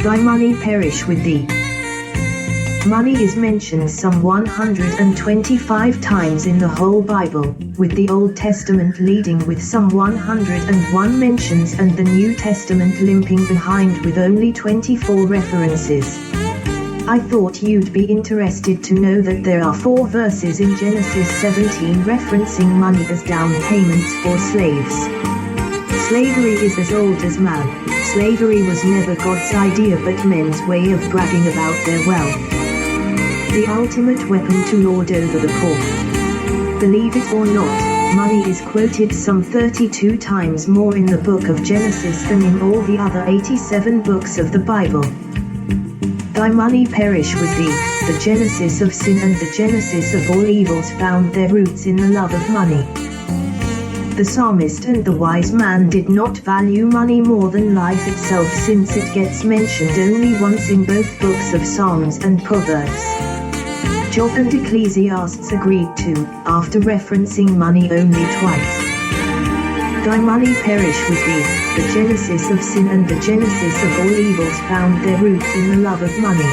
thy money perish with thee. Money is mentioned some 125 times in the whole Bible, with the Old Testament leading with some 101 mentions and the New Testament limping behind with only 24 references. I thought you'd be interested to know that there are 4 verses in Genesis 17 referencing money as down payments for slaves. Slavery is as old as man. Slavery was never God's idea but men's way of bragging about their wealth. The ultimate weapon to lord over the poor. Believe it or not, money is quoted some 32 times more in the book of Genesis than in all the other 87 books of the Bible. Thy money perish with thee. The genesis of sin and the genesis of all evils found their roots in the love of money. The psalmist and the wise man did not value money more than life itself, since it gets mentioned only once in both books of Psalms and Proverbs. Job and Ecclesiastes agreed to, after referencing money only twice. Thy money perish with thee. The genesis of sin and the genesis of all evils found their roots in the love of money.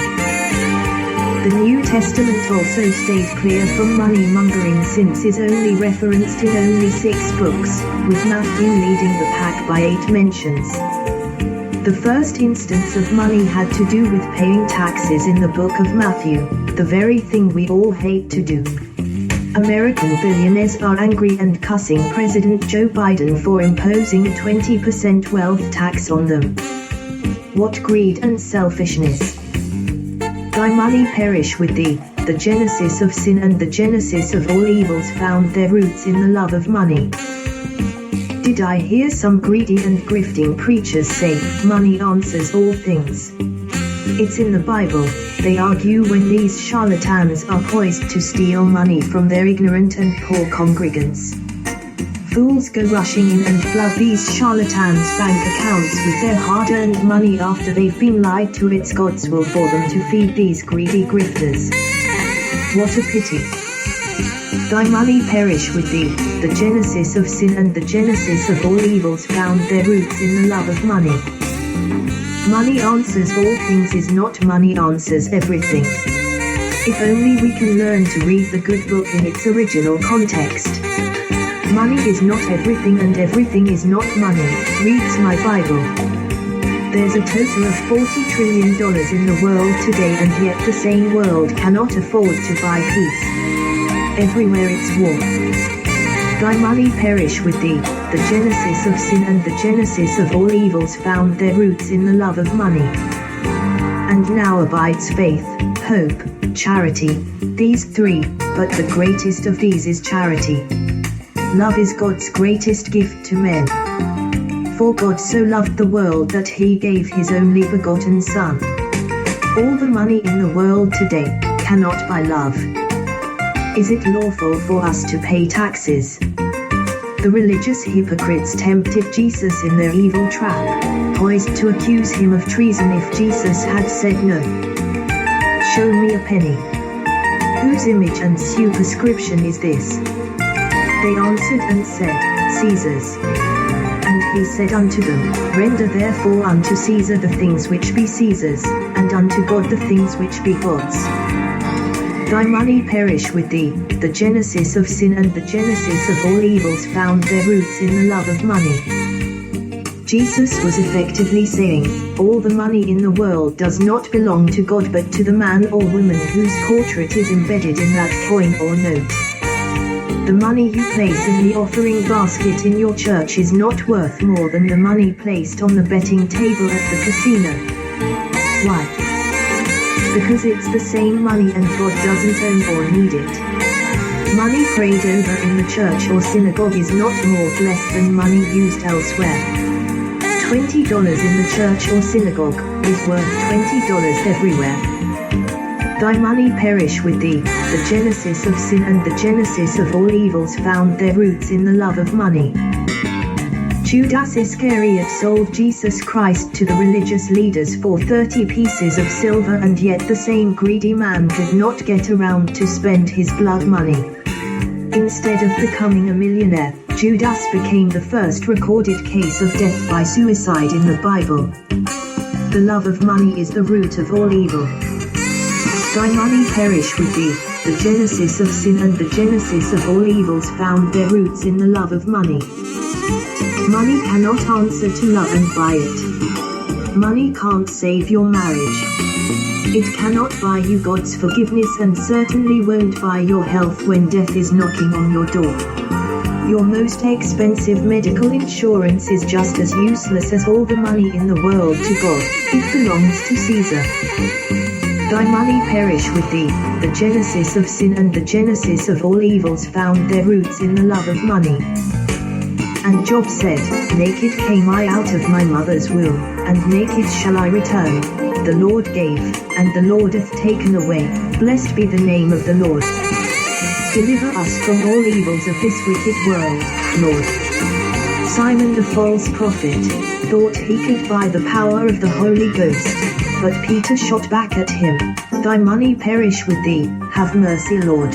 The New Testament also stayed clear from money mongering, since is only referenced in only 6 books, with Matthew leading the pack by 8 mentions. The first instance of money had to do with paying taxes in the book of Matthew, the very thing we all hate to do. American billionaires are angry and cussing President Joe Biden for imposing a 20% wealth tax on them. What greed and selfishness! Thy money perish with thee. The genesis of sin and the genesis of all evils found their roots in the love of money. Did I hear some greedy and grifting preachers say, money answers all things? It's in the Bible. They argue when these charlatans are poised to steal money from their ignorant and poor congregants. Fools go rushing in and flood these charlatans' bank accounts with their hard-earned money after they've been lied to. It's God's will for them to feed these greedy grifters. What a pity! Thy money perish with thee. The genesis of sin and the genesis of all evils found their roots in the love of money. Money answers all things is not money answers everything. If only we can learn to read the good book in its original context. Money is not everything and everything is not money, reads my Bible. There's a total of $40 trillion in the world today, and yet the same world cannot afford to buy peace. Everywhere it's war. Thy money perish with thee. The genesis of sin and the genesis of all evils found their roots in the love of money. And now abides faith, hope, charity, these 3, but the greatest of these is charity. Love is God's greatest gift to men. For God so loved the world that he gave his only begotten Son. All the money in the world today cannot buy love. Is it lawful for us to pay taxes? The religious hypocrites tempted Jesus in their evil trap, poised to accuse him of treason if Jesus had said no. Show me a penny. Whose image and superscription is this? They answered and said, Caesar's. And he said unto them, Render therefore unto Caesar the things which be Caesar's, and unto God the things which be God's. Thy money perish with thee. The genesis of sin and the genesis of all evils found their roots in the love of money. Jesus was effectively saying, all the money in the world does not belong to God but to the man or woman whose portrait is embedded in that coin or note. The money you place in the offering basket in your church is not worth more than the money placed on the betting table at the casino. Why? Because it's the same money and God doesn't own or need it. Money prayed over in the church or synagogue is not more blessed than money used elsewhere. $20 in the church or synagogue is worth $20 everywhere. Thy money perish with thee. The genesis of sin and the genesis of all evils found their roots in the love of money. Judas Iscariot sold Jesus Christ to the religious leaders for 30 pieces of silver, and yet the same greedy man did not get around to spend his blood money. Instead of becoming a millionaire, Judas became the first recorded case of death by suicide in the Bible. The love of money is the root of all evil. Thy money perish with thee. The genesis of sin and the genesis of all evils found their roots in the love of money. Money cannot answer to love and buy it. Money can't save your marriage. It cannot buy you God's forgiveness and certainly won't buy your health when death is knocking on your door. Your most expensive medical insurance is just as useless as all the money in the world to God. It belongs to Caesar. Thy money perish with thee. The genesis of sin and the genesis of all evils found their roots in the love of money. And Job said, naked came I out of my mother's womb, and naked shall I return. The Lord gave, and the Lord hath taken away. Blessed be the name of the Lord. Deliver us from all evils of this wicked world, Lord. Simon the false prophet thought he could buy the power of the Holy Ghost, but Peter shot back at him, Thy money perish with thee, have mercy, Lord.